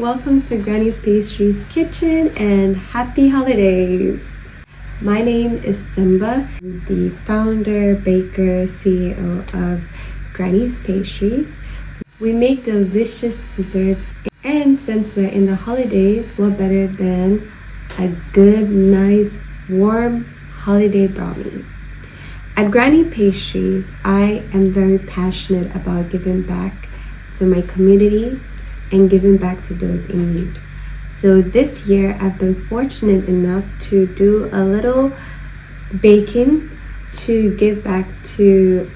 welcome to Granny's Pastries kitchen and happy holidays. My name is Simba. I'm the founder, baker, CEO of Granny's Pastries. We make delicious desserts, and since we're in the holidays, what better than a good, nice, warm holiday brownie. At Granny Pastries, I am very passionate about giving back to my community and giving back to those in need. So this year, I've been fortunate enough to do a little baking to give back to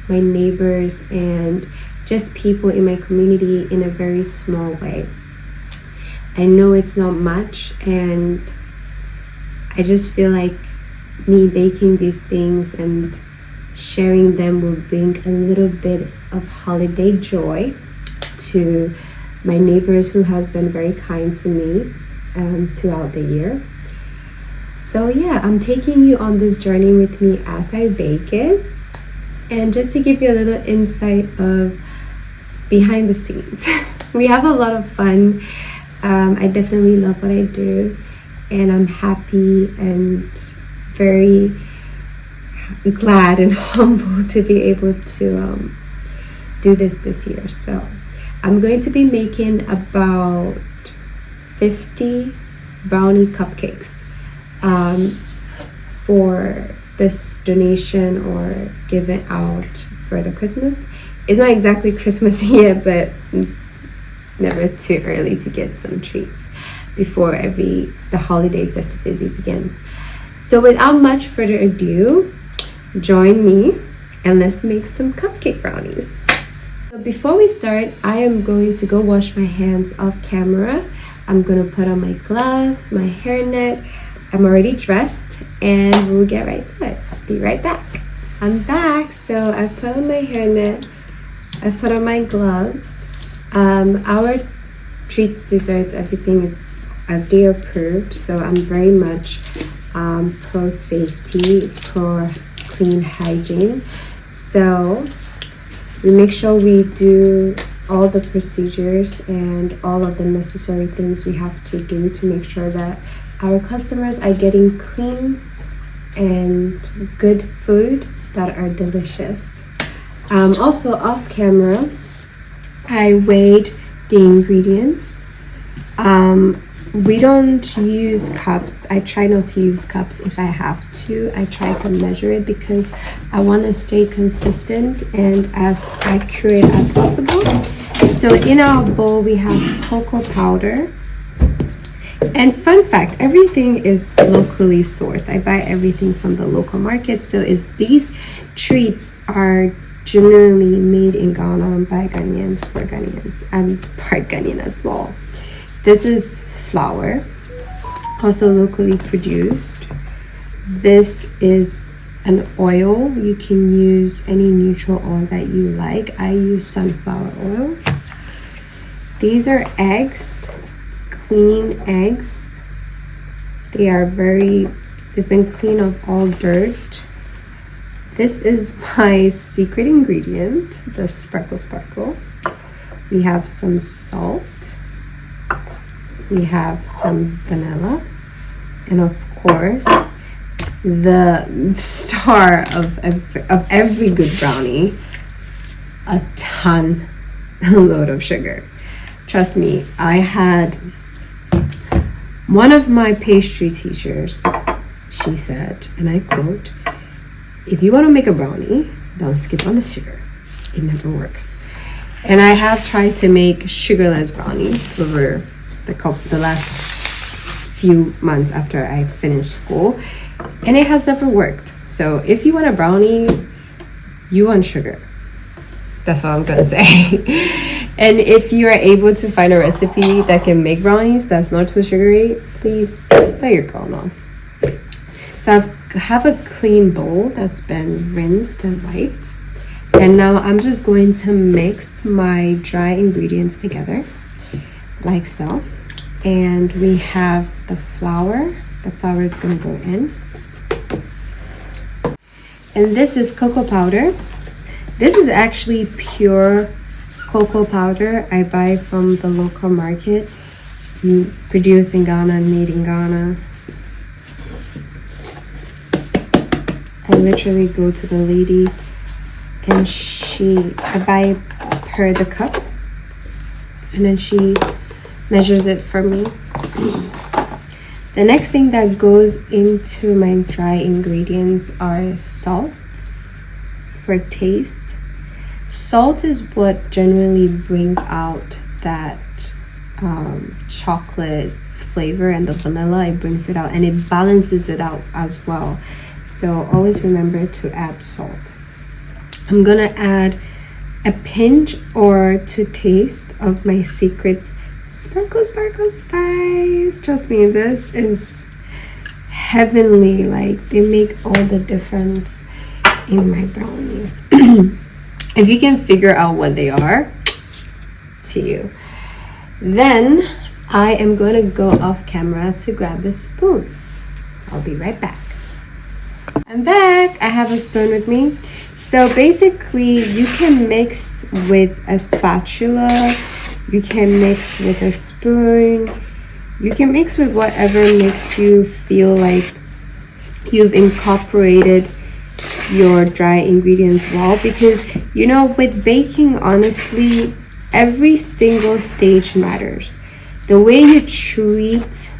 my neighbors and just people in my community in a very small way. I know it's not much, and I just feel like me baking these things and sharing them will bring a little bit of holiday joy to my neighbors who has been very kind to me throughout the year. So yeah, I'm taking you on this journey with me as I bake it, and just to give you a little insight of behind the scenes. We have a lot of fun. I definitely love what I do, and I'm happy and very glad and humble to be able to do this year. So I'm going to be making about 50 brownie cupcakes for this donation or given out for the Christmas. It's not exactly Christmas yet, but it's never too early to get some treats before the holiday festivity begins. So without much further ado, join me and let's make some cupcake brownies. So before we start, I am going to go wash my hands off camera. I'm gonna put on my gloves, my hairnet. I'm already dressed and we'll get right to it. I'll be right back. I'm back. So I've put on my hairnet, I've put on my gloves. Our treats, desserts, everything is FDA approved, so I'm very much pro safety, pro clean hygiene. So we make sure we do all the procedures and all of the necessary things we have to do to make sure that our customers are getting clean and good food that are delicious. Also off camera, I weighed the ingredients. We don't use cups. I try not to use cups if I have to. I try to measure it because I want to stay consistent and as accurate as possible. So in our bowl we have cocoa powder. And fun fact, everything is locally sourced. I buy everything from the local market. So these treats are generally made in Ghana by Ghanaians for Ghanaians. I'm part Ghanaian as well. This is flour, also locally produced. This is an oil. You can use any neutral oil that you like. I use sunflower oil. These are eggs, clean eggs. They've been cleaned of all dirt. This is my secret ingredient, the sparkle. We have some salt. We have some vanilla, and of course, the star of every good brownie, a load of sugar. Trust me, I had one of my pastry teachers, she said, and I quote, "If you want to make a brownie, don't skip on the sugar. It never works." And I have tried to make sugarless brownies over the last few months after I finished school, and it has never worked. So if you want a brownie, you want sugar. That's all I'm gonna say. And if you are able to find a recipe that can make brownies that's not too sugary, please let your girl know. So I have a clean bowl that's been rinsed and wiped, and now I'm just going to mix my dry ingredients together like so. And we have the flour. The flour is going to go in. And this is cocoa powder. This is actually pure cocoa powder I buy from the local market, produced in Ghana and made in Ghana. I literally go to the lady and I buy her the cup and then she measures it for me. The next thing that goes into my dry ingredients are salt for taste. Salt is what generally brings out that chocolate flavor and the vanilla. It brings it out and it balances it out as well. So always remember to add salt. I'm gonna add a pinch or to taste of my secret sparkle spice. Trust me, this is heavenly. Like, they make all the difference in my brownies. If you can figure out what they are, to you. Then I am going to go off camera to grab a spoon. I'll be right back. I'm back. I have a spoon with me. So basically, you can mix with a spatula, you can mix with a spoon, you can mix with whatever makes you feel like you've incorporated your dry ingredients well. Because, you know, with baking, honestly, every single stage matters. The way you treat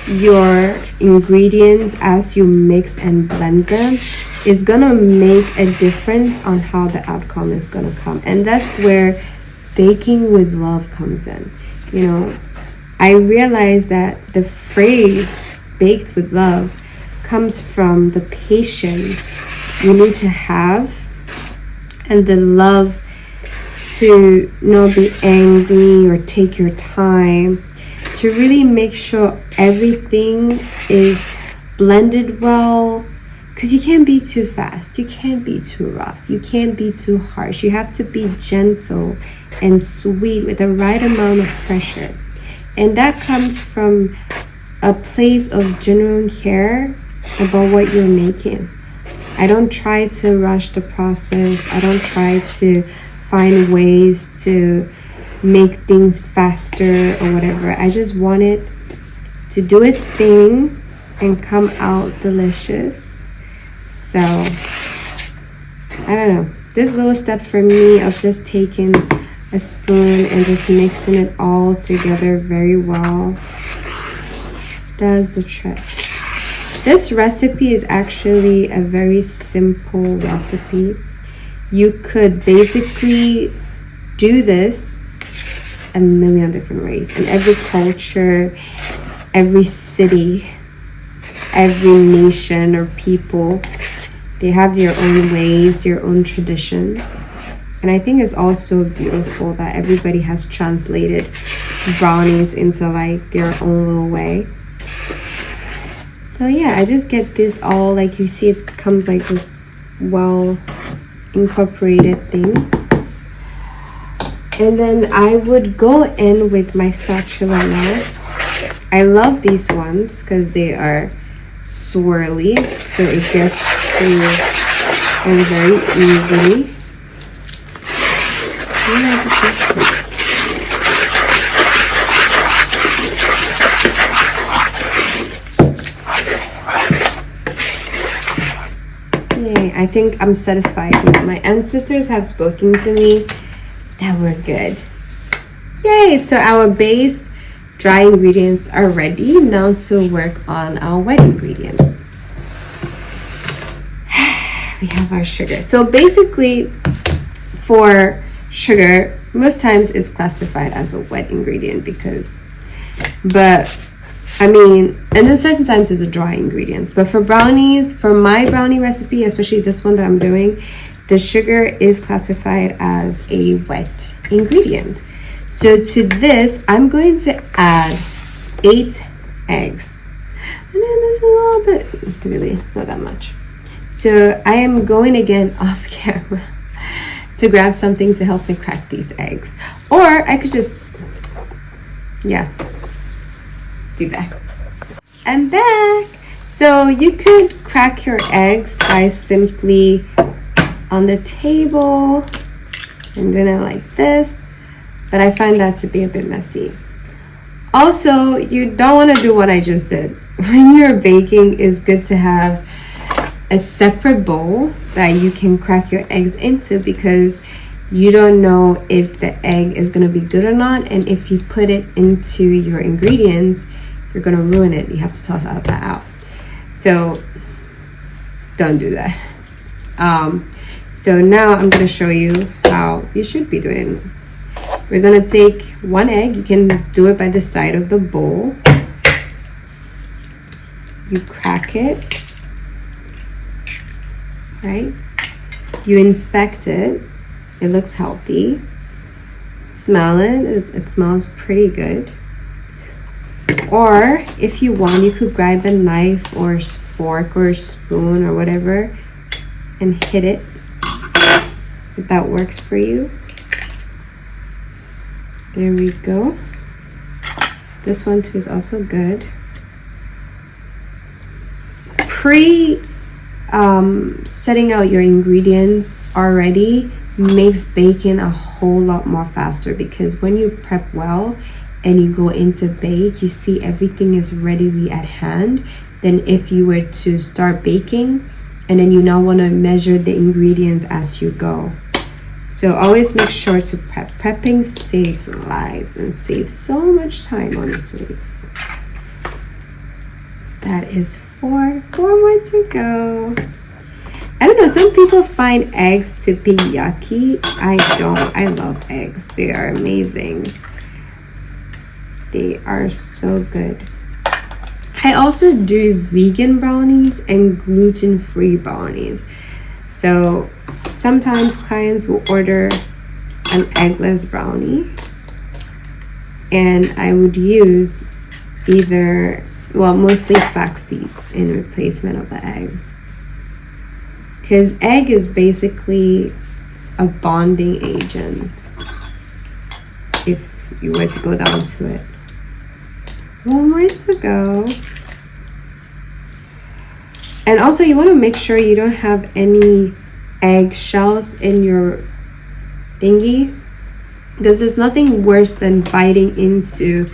your ingredients as you mix and blend them is gonna make a difference on how the outcome is gonna come. And that's where baking with love comes in. You know, I realized that the phrase baked with love comes from the patience you need to have and the love to not be angry or take your time to really make sure everything is blended well. Because you can't be too fast, you can't be too rough, you can't be too harsh. You have to be gentle and sweet with the right amount of pressure. And that comes from a place of genuine care about what you're making. I don't try to rush the process. I don't try to find ways to make things faster or whatever. I just want it to do its thing and come out delicious. So, I don't know. This little step for me of just taking a spoon and just mixing it all together very well does the trick. This recipe is actually a very simple recipe. You could basically do this a million different ways. In every culture, every city, every nation or people, they have their own ways, their own traditions. And I think it's also beautiful that everybody has translated brownies into like their own little way. So yeah, I just get this all, like you see, it becomes like this well incorporated thing. And then I would go in with my spatula now. I love these ones because they are swirly, so it gets through them very easily. Yay, I think I'm satisfied now. My ancestors have spoken to me that we're good. Yay, so our base dry ingredients are ready. Now to work on our wet ingredients. We have our sugar. So basically, for sugar, most times it's classified as a wet ingredient but I mean, and then certain times it's a dry ingredients. But for brownies, for my brownie recipe, especially this one that I'm doing, the sugar is classified as a wet ingredient. So to this, I'm going to add 8 eggs. And then there's a little bit, really, it's not that much. So I am going again off camera to grab something to help me crack these eggs. Or I could just, yeah, be back. I'm back. So you could crack your eggs by simply on the table and then like this. but I find that to be a bit messy. Also, you don't want to do what I just did. When you're baking, it's good to have a separate bowl that you can crack your eggs into, because you don't know if the egg is going to be good or not, and if you put it into your ingredients, you're going to ruin it. You have to toss all of that out. So don't do that. So now I'm going to show you how you should be doing it. We're going to take one egg. You can do it by the side of the bowl. You crack it, right? You inspect it. It looks healthy. Smell it. It smells pretty good. Or if you want, you could grab a knife or fork or spoon or whatever and hit it, if that works for you. There we go. This one too is also good. Setting out your ingredients already makes baking a whole lot more faster, because when you prep well and you go into bake, you see everything is readily at hand than if you were to start baking and then you now want to measure the ingredients as you go. So always make sure to prep. Prepping saves lives and saves so much time, honestly. That is four more to go. I don't know, some people find eggs to be yucky. I don't. I love eggs. They are amazing. They are so good. I also do vegan brownies and gluten-free brownies. So sometimes clients will order an eggless brownie, and I would use mostly flax seeds in replacement of the eggs. Because egg is basically a bonding agent, if you were to go down to it. One more to go. And also you want to make sure you don't have any egg shells in your thingy, because there's nothing worse than biting into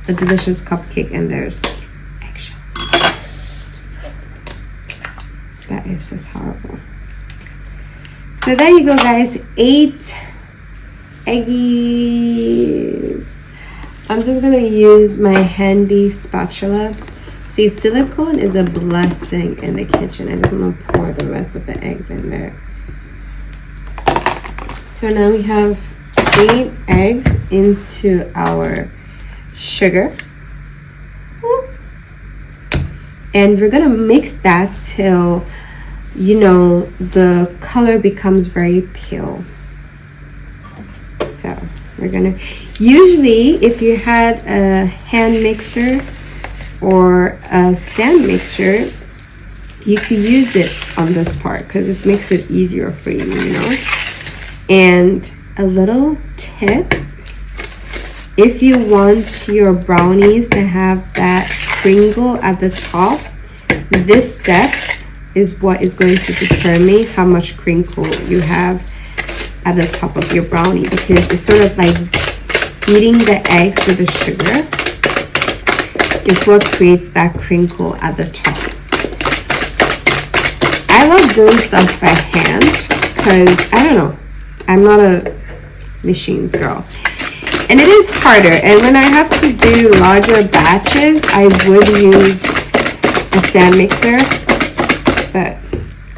a delicious cupcake and there's eggshells. That is just horrible. So there you go, guys. 8 eggies. I'm just gonna use my handy spatula. See, silicone is a blessing in the kitchen. I just want to pour the rest of the eggs in there. So now we have 8 eggs into our sugar. And we're gonna mix that till, the color becomes very pale. So we're gonna, usually if you had a hand mixer or a stand mixer, you could use it on this part because it makes it easier for you, And a little tip, if you want your brownies to have that crinkle at the top, this step is what is going to determine how much crinkle you have at the top of your brownie, because it's sort of like beating the eggs with the sugar is what creates that crinkle at the top. I love doing stuff by hand because, I don't know, I'm not a machines girl. And it is harder. And when I have to do larger batches, I would use a stand mixer. But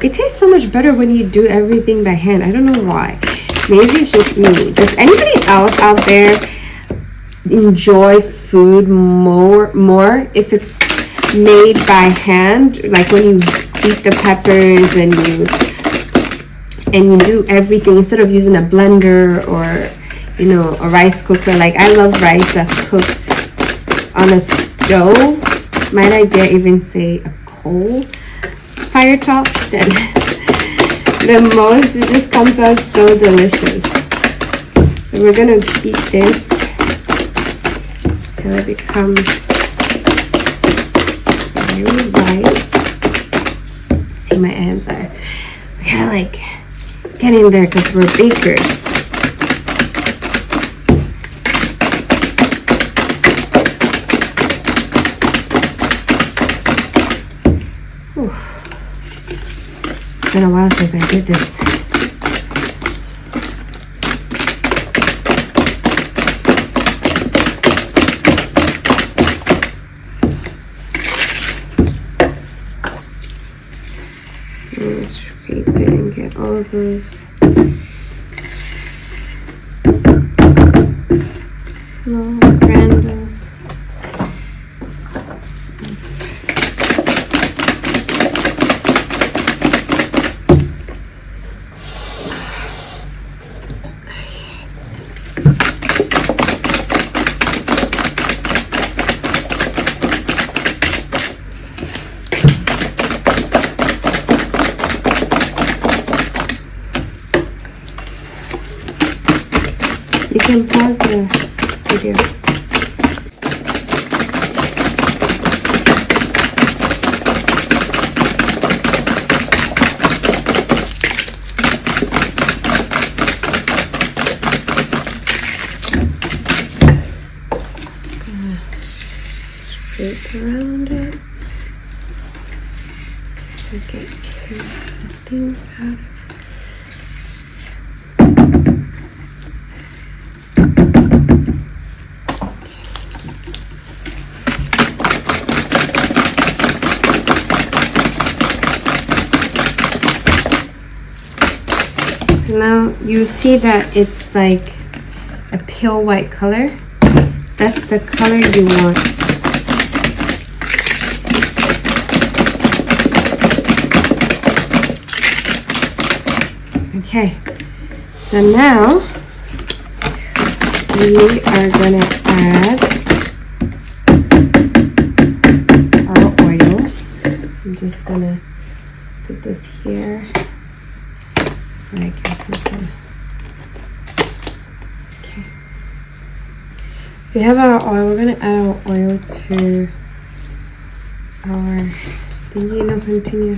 it tastes so much better when you do everything by hand. I don't know why. Maybe it's just me. Does anybody else out there enjoy food more if it's made by hand? Like when you beat the peppers and you do everything instead of using a blender or a rice cooker. Like I love rice that's cooked on a stove. Might I dare even say a coal fire top? Then the most, it just comes out so delicious. So we're gonna beat this till it becomes very white. See, my hands are kind of like getting there because we're bakers. been a while since I did this. Let's scrape it and get all of those small granules. You can pause the video. Scrape around it. Okay, things out. Now you see that it's like a pale white color. That's the color you want. Okay, so now we are gonna add our oil. I'm just gonna put this here. Okay. We have our oil. We're gonna add our oil to our thingy. No, continue.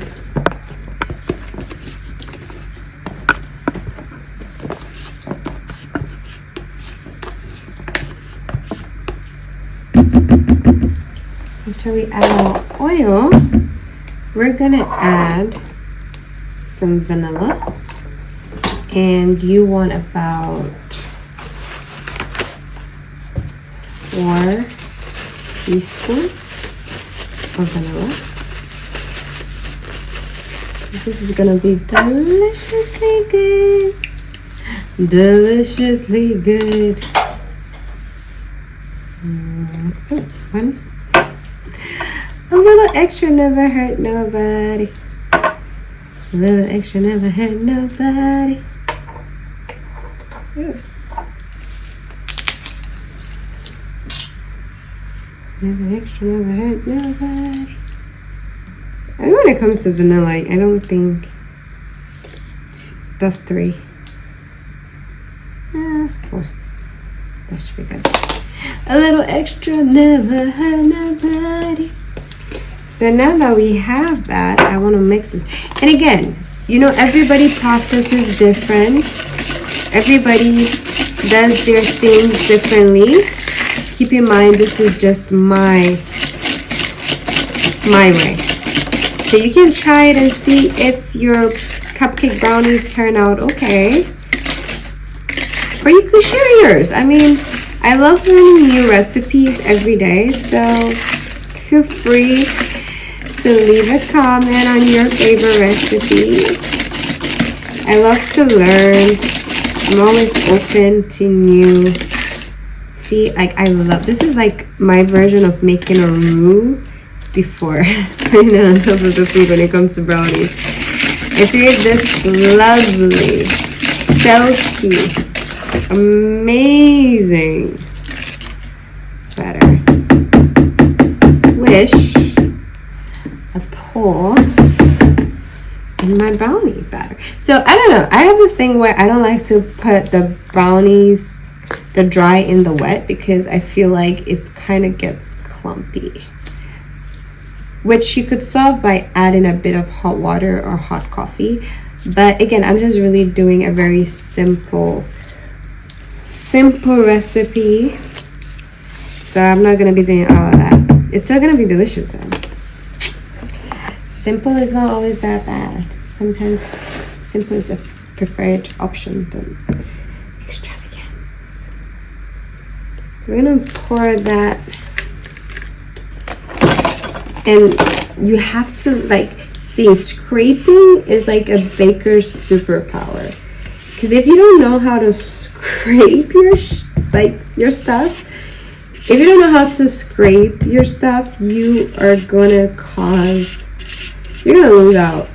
After we add our oil, we're gonna add some vanilla. And you want about 4 teaspoons of vanilla. This is gonna be deliciously good. Deliciously good. One. A little extra never hurt nobody. A little extra never hurt nobody. Ooh. Never extra never hurt nobody. I mean, when it comes to vanilla, I don't think that's 3. 4. That should be good. A little extra never hurt nobody. So now that we have that, I want to mix this. And again, you know, everybody processes different. Everybody does their things differently. Keep in mind, this is just my way. So you can try it and see if your cupcake brownies turn out okay. Or you could share yours. I mean, I love learning new recipes every day, so feel free to leave a comment on your favorite recipe. I love to learn. I'm always open to new. See, like I love, this is like my version of making a roux before putting it on top of the food when it comes to brownies. I create this lovely, silky, amazing batter. Which I pour in my brownie batter. So I don't know. I have this thing where I don't like to put the brownies, the dry in the wet, because I feel like it kind of gets clumpy. Which you could solve by adding a bit of hot water or hot coffee. But again, I'm just really doing a very simple recipe. So I'm not going to be doing all of that. It's still going to be delicious though. Simple is not always that bad. sometimes simple is a preferred option than extravagance. So we're gonna pour that, and you have to like see, scraping is like a baker's superpower, because if you don't know how to scrape your stuff, if you don't know how to scrape your stuff, you're gonna lose out.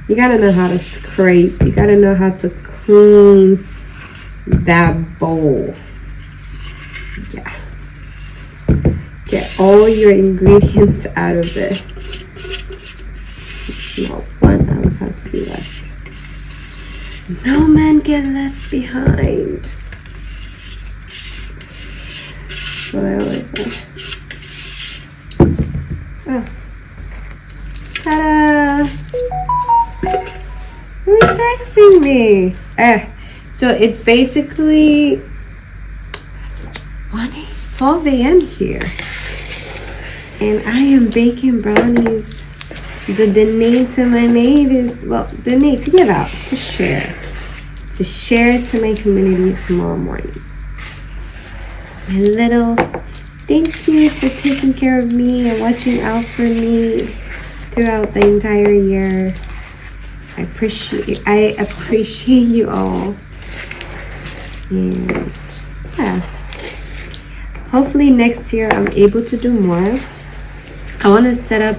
You gotta know how to scrape. You gotta know how to clean that bowl. Yeah. Get all your ingredients out of it. No, 1 ounce has to be left. No man get left behind. That's what I always say. Oh. Ta-da! Who's texting me? So it's basically 12 a.m. here, and I am baking brownies. The donate to my neighbors, donate to give out, to share to my community tomorrow morning. My little thank you for taking care of me and watching out for me throughout the entire year. I appreciate you all. And yeah, hopefully next year I'm able to do more. I want to set up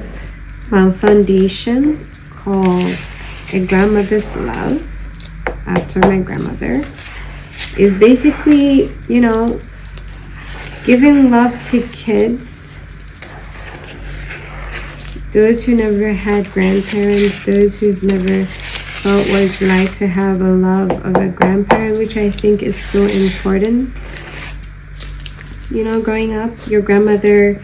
my foundation called A Grandmother's Love, after my grandmother. Is basically, giving love to kids, those who never had grandparents, those who've never felt what it's like to have a love of a grandparent, which I think is so important. Growing up, your grandmother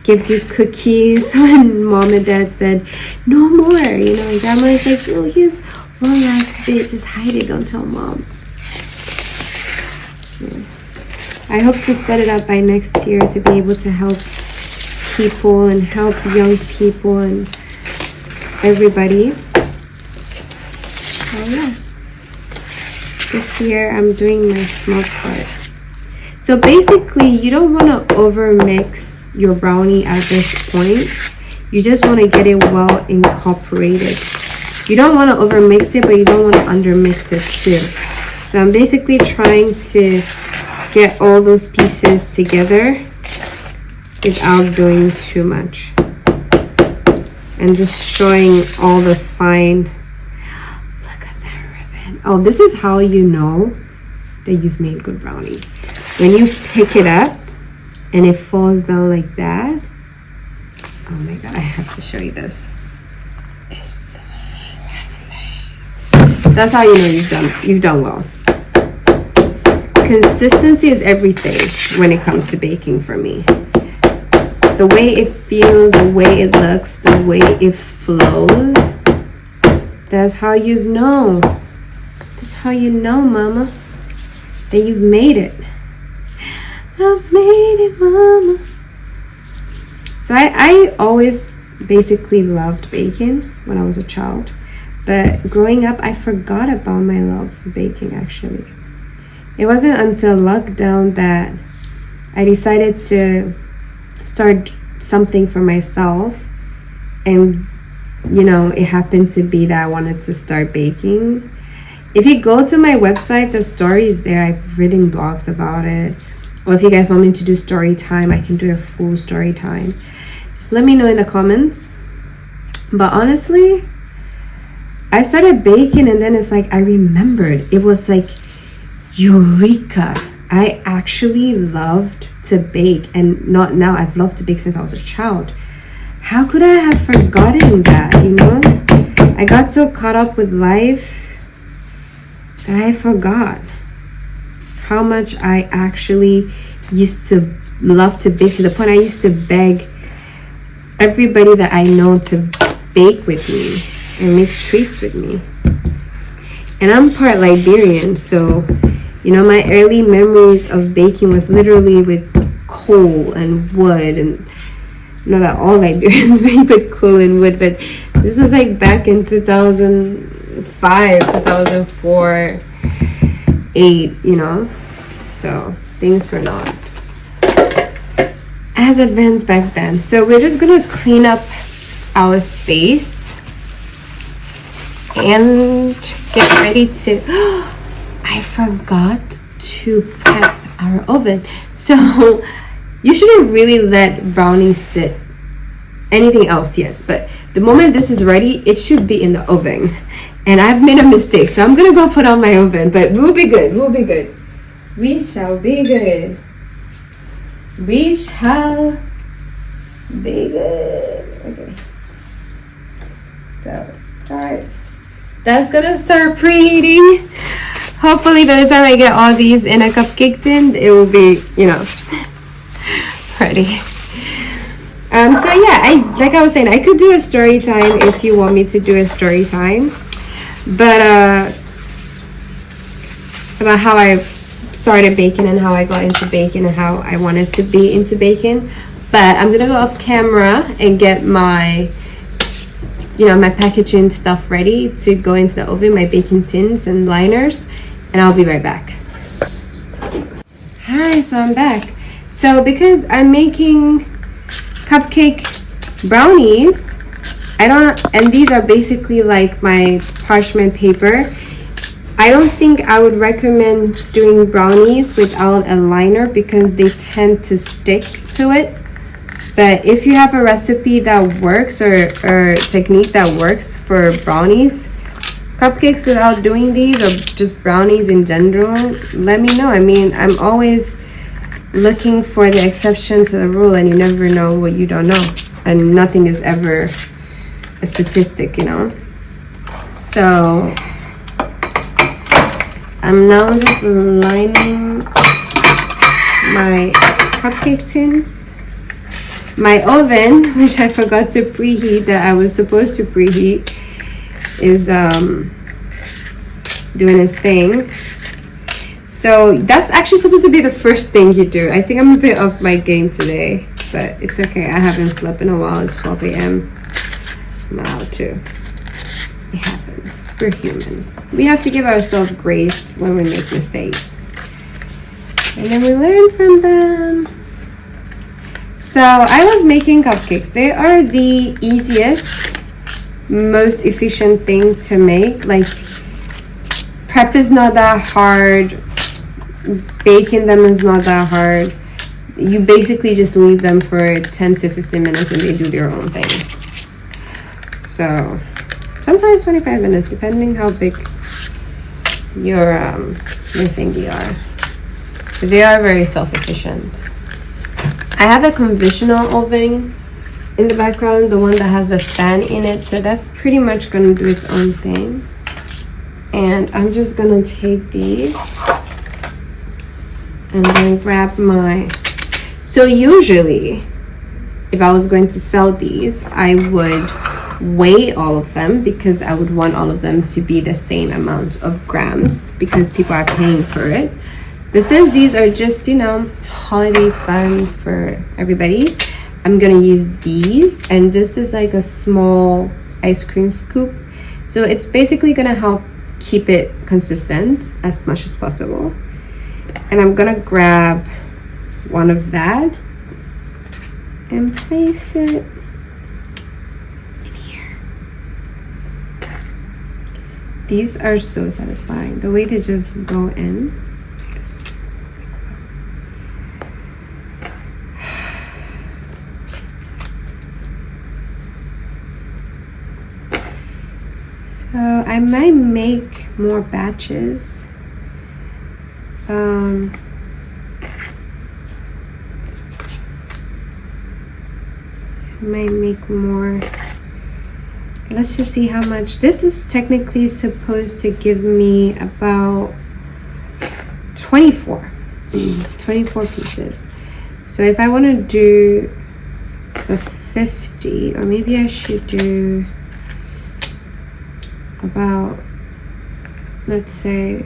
gives you cookies when mom and dad said no more. And grandma's like, oh, here's one last bit, just hide it, don't tell mom. Yeah. I hope to set it up by next year to be able to help people and help young people and everybody. So yeah, this year I'm doing my small part. So basically, you don't want to overmix your brownie at this point. You just want to get it well incorporated. You don't want to overmix it, but you don't want to undermix it too. So I'm basically trying to get all those pieces together without doing too much, and just showing all the fine. Look at that ribbon. Oh, this is how you know that you've made good brownies. When you pick it up and it falls down like that. Oh my god, I have to show you this. It's so lovely. That's how you know you've done well. Consistency is everything when it comes to baking for me. The way it feels, the way it looks, the way it flows. That's how you know. That's how you know, mama, that you've made it. I've made it, mama. So I always basically loved baking when I was a child. But growing up, I forgot about my love for baking, actually. It wasn't until lockdown that I decided to start something for myself. And, it happened to be that I wanted to start baking. If you go to my website, the story is there. I've written blogs about it. Or if you guys want me to do story time, I can do a full story time. Just let me know in the comments. But honestly, I started baking, and then it's like I remembered. It was like eureka. I actually loved to bake, and not now. I've loved to bake since I was a child. How could I have forgotten that, I got so caught up with life that I forgot how much I actually used to love to bake, to the point I used to beg everybody that I know to bake with me and make treats with me. And I'm part Liberian, so my early memories of baking was literally with coal and wood, and that all Liberians bake with coal and wood, but This was like back in 2005, 2004, 8, you know. So things were not as advanced back then. So we're just gonna clean up our space and get ready to I forgot to prep our oven. So you shouldn't really let brownies sit. Anything else, yes, but the moment this is ready, it should be in the oven. And I've made a mistake, so I'm gonna go put on my oven, but we'll be good. We shall be good. We shall be good. Okay. So start. That's gonna start preheating. Hopefully by the time I get all these in a cupcake tin, it will be, you know, ready. So yeah, like I was saying, I could do a story time if you want me to do a story time, but about how I started baking and how I got into baking and how I wanted to be into baking. But I'm gonna go off camera and get my, you know, my packaging stuff ready to go into the oven, my baking tins and liners, and I'll be right back. Hi, so I'm back. So because I'm making cupcake brownies, and these are basically like my parchment paper, I don't think I would recommend doing brownies without a liner because they tend to stick to it. But if you have a recipe that works or technique that works for brownies, cupcakes without doing these, or just brownies in general, let me know. I mean, I'm always looking for the exception to the rule, and you never know what you don't know, and nothing is ever a statistic, you know. So I'm now just lining my cupcake tins. My oven, which I forgot to preheat, that I was supposed to preheat, is doing its thing. So that's actually supposed to be the first thing you do. I think I'm a bit off my game today, but it's okay. I haven't slept in a while. It's 12 a.m. I'm allowed to. It happens. We're humans. We have to give ourselves grace when we make mistakes. And then we learn from them. So I love making cupcakes. They are the easiest, most efficient thing to make. Like, prep is not that hard. Baking them is not that hard. You basically just leave them for 10 to 15 minutes and they do their own thing. So sometimes 25 minutes, depending how big your thingy are. But they are very self-sufficient. I have a conventional oven in the background, the one that has the fan in it, so that's pretty much gonna do its own thing. And I'm just gonna take these and then grab my, so usually if I was going to sell these, I would weigh all of them because I would want all of them to be the same amount of grams because people are paying for it. But since these are just, you know, holiday funds for everybody, I'm gonna use these, and this is like a small ice cream scoop, so it's basically gonna help keep it consistent as much as possible. And I'm gonna grab one of that and place it in here. These are so satisfying, the way they just go in. Yes. So I might make more batches. I might make more. Let's just see how much. This is technically supposed to give me about 24 pieces. So if I want to do the 50, or maybe I should do about, let's say,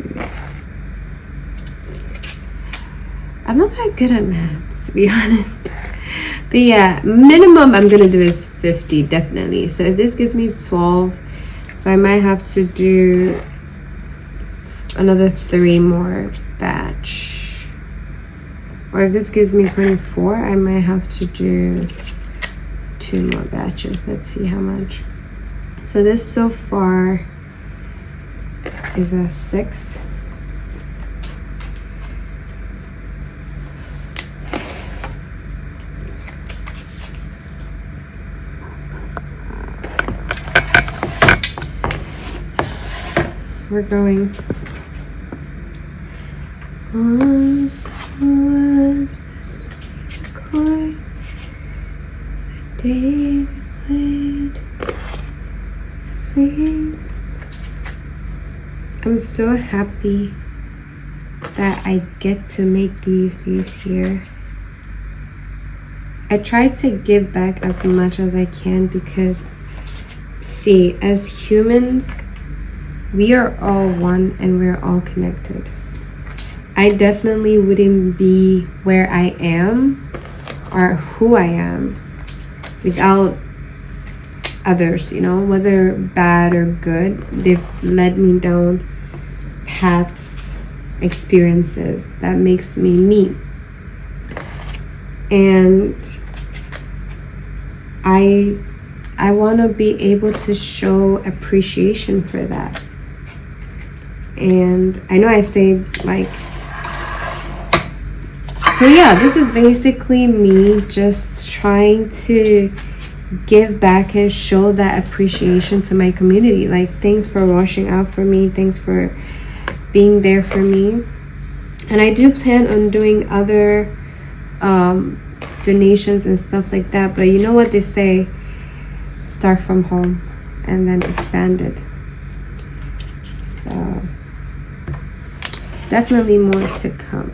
I'm not that good at maths, to be honest. But yeah, minimum I'm gonna do is 50, definitely. So if this gives me 12, so I might have to do another 3 more batch. Or if this gives me 24, I might have to do 2 more batches. Let's see how much. So this so far is a 6. We're going on towards the court. David played. Please. I'm so happy that I get to make these year. I try to give back as much as I can because, see, as humans, we are all one and we're all connected. I definitely wouldn't be where I am or who I am without others, you know, whether bad or good. They've led me down paths, experiences that makes me me. And I want to be able to show appreciation for that. And I know I say like, so yeah, this is basically me just trying to give back and show that appreciation to my community. Like, thanks for washing out for me, thanks for being there for me. And I do plan on doing other donations and stuff like that, but you know what they say, start from home and then expand it. So definitely more to come.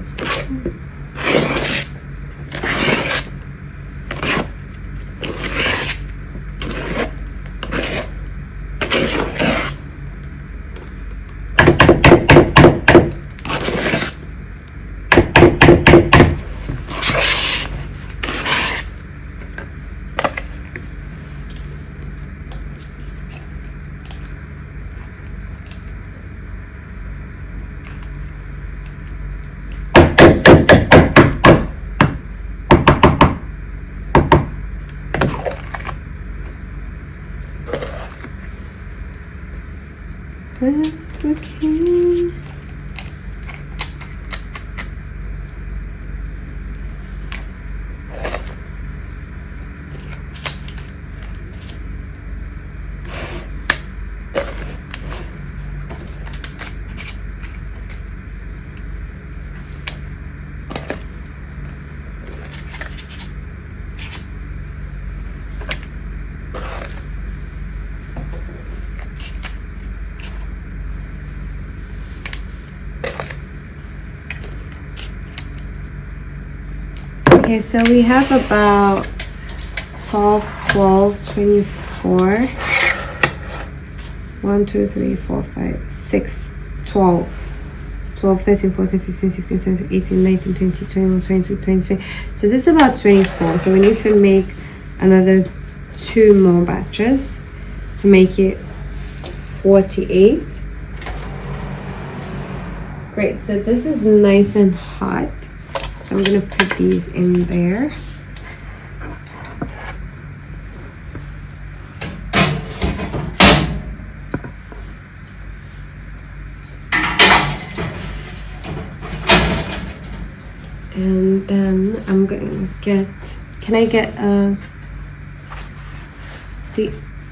Okay. Okay, so we have about 24. 1, 2, 3, 4, 5, 6, 12. 12, 13, 14, 15, 16, 17, 18, 19, 20, 21, 22, 23. So this is about 24. So we need to make another 2 more batches to make it 48. Great, so this is nice and hot. So I'm gonna put these in there. And then I'm gonna get, can I get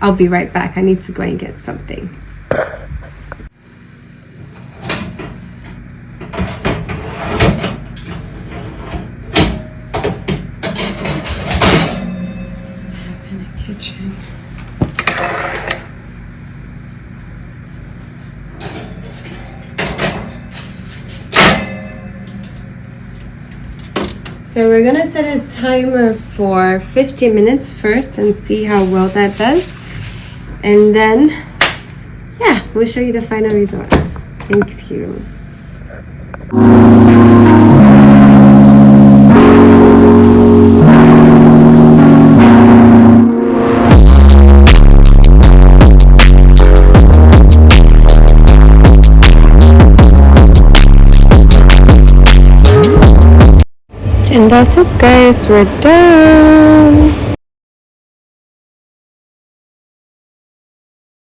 I'll be right back. I need to go and get something. So we're gonna set a timer for 50 minutes first and see how well that does. And then, yeah, we'll show you the final results. Thank you. And that's it, guys. We're done.